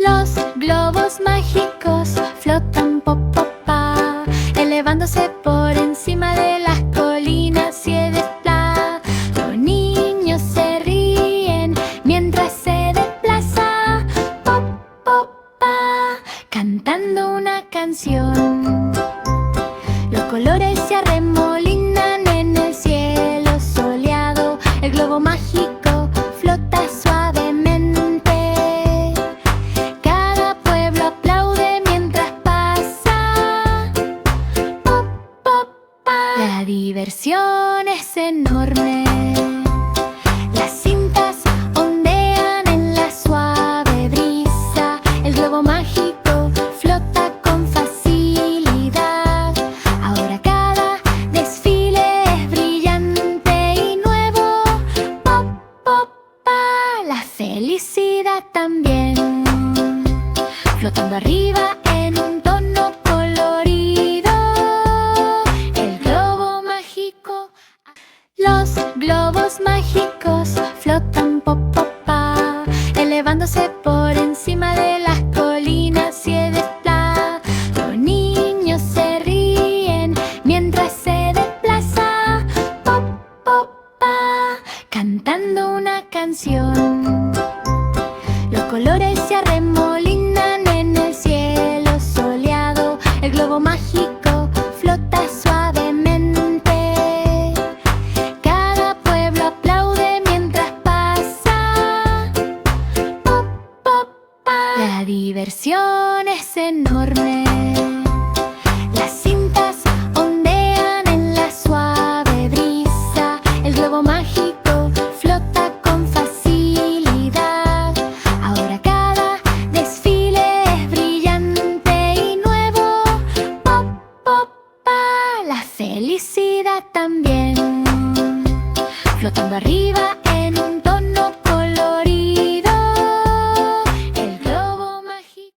Los globos mágicos flotan pop, pop, pa, elevándose por encima de las colinas y de bla. Los niños se ríen mientras se desplaza pop, pop, pa, cantando una canción. Los colores se arremolinan en el cielo soleado. El globo mágico flota suavemente. Cada pueblo aplaude mientras pasa pop, pop, pa. La diversión es enorme. Las cintas ondean en la suave brisa. El globo mágico flota con facilidad. Ahora cada desfile es brillante y nuevo. Pop, pop, pa. La felicidad también. Flotando arriba en un tono colorido. El globo mágico. Los globos mágicos flotan pop, pop, pa, elevándose por encima de las colinas y de bla. Los niños se ríen mientras se desplaza pop, pop, pa, cantando una canción. Los colores se arremolinan en el cielo soleado. El globo mágico flota suavemente. Cada pueblo aplaude mientras pasa pop, pop, pa. La diversión es enorme. Las cintas ondean en la suave brisa. El globo mágico flota con facilidad. Ahora cada desfile es brillante y nuevo. Pop, pop, pa. La felicidad también. Flotando arriba